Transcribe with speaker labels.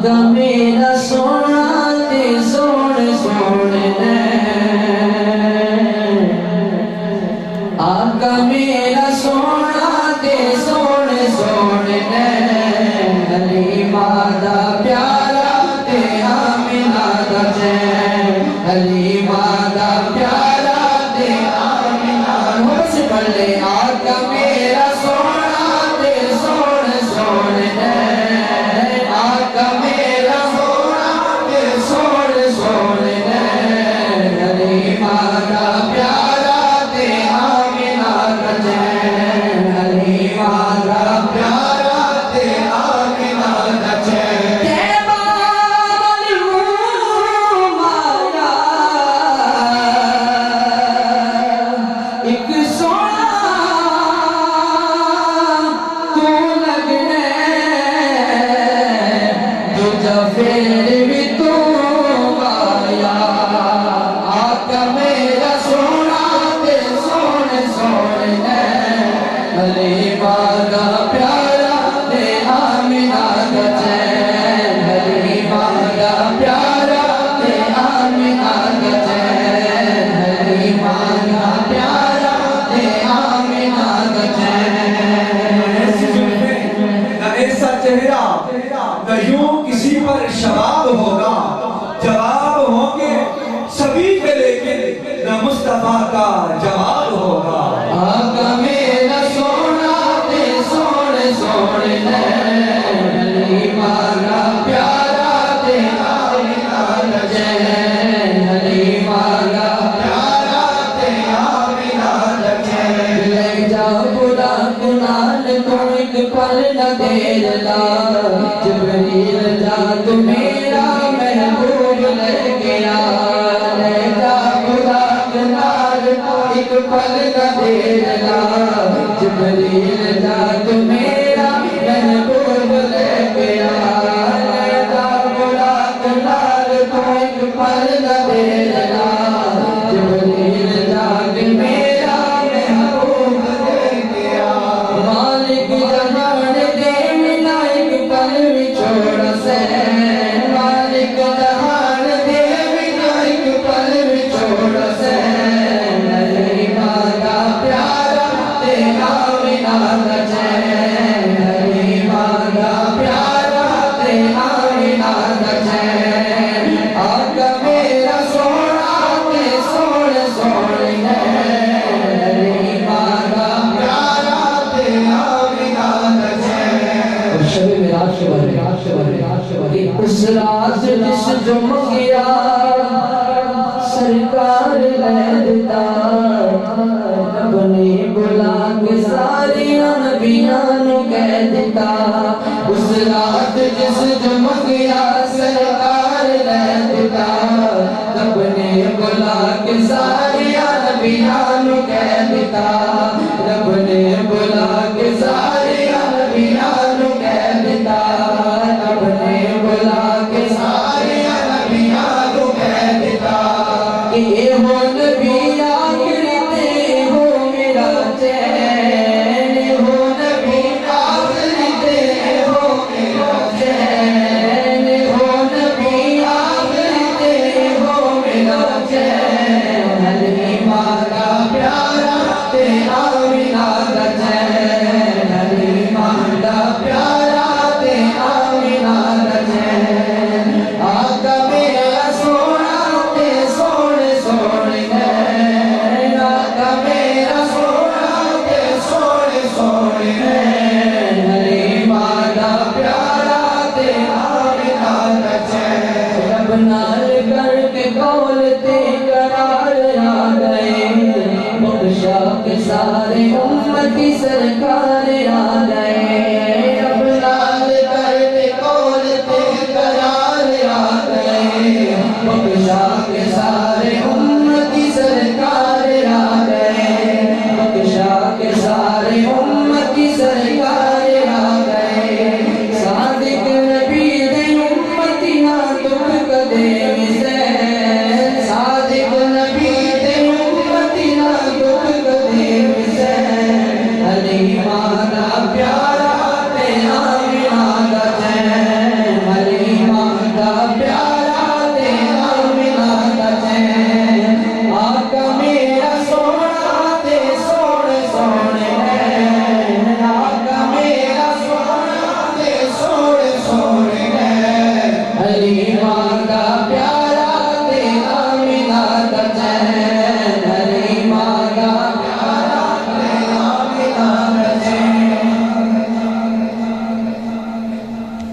Speaker 1: آقا میرا سونا تے سونے سونے آقا میرا سونا تے سونے سونے حلیمہ دا پیارا تے آمنہ دا چین حلیمہ دا پیارا تے آمنہ ہم سے پڑھ لے آقا میرا سونا تے سونے سونے آقا میرا سونا تے سونے سونے حلیمہ دا پیارا تے آمنہ دا چین حلیمہ دا پیارا تے آمنہ دا چین تیبہ معلوم آیا ایک سونا تو لگنے دوجہ پھر بھی تو آیا آقا میرا سونا تے سونے سونے حلیمہ دا پیارا تے آمنہ دا چین حلیمہ دا پیارا تے آمنہ دا چین حلیمہ دا پیارا تے آمنہ دا چین
Speaker 2: ایسی جلوے نہ ایسا چہرہ نہ یوں کسی پر شباب ہوگا جواب ہوں گے سبھی کے لیکن نہ مصطفیٰ کا جواب ہوگا
Speaker 1: آقا میرا سونا تے سونے سونے حلیمہ دا پیارا تے آمنہ دا چین حلیمہ دا پیارا تے آمنہ دا چین لے جا بلا کنال تو ایک پل نہ دیر لا جبریل جا تو میرا محبوب لے گیا لے جا بلا کنال تو ایک پل نہ دیر لا جبریل جا تو میرا محبوب لے گیا لے جا بلا کنال تو ایک پل نہ دیر لا جبریل جا تو میرا محبوب لے گیا مالک جہان دے ملا ایک پل بھی چھوڑ سے مالک جہان دے ملا ایک پل بھی چھوڑ سے حلیمہ دا پیارا تے آمنہ دا چین حلیمہ دا پیارا تے آمنہ دا چین آقا میرا سونا تے سونے سونے حلیمہ دا پیارا تے آمنہ دا چین شب معراج کے بارے اس رات جس جو منگیا سرکار لے دیتا رب نے بلا کے ساری نبیاں نو کہہ دیتا اس رات جس جو منگیا سرکار لے دیتا رب نے بلا کے ساری نبیاں نو کہہ دیتا رب نے بلا کے ساری نبیاں نو کہہ دیتا رب نے بلا کے ساری نبیاں نو کہہ دیتا کہ اے ہو نبی آخری تے ہو میرا چین اے ہو نبی آخری تے ہو میرا چین کریم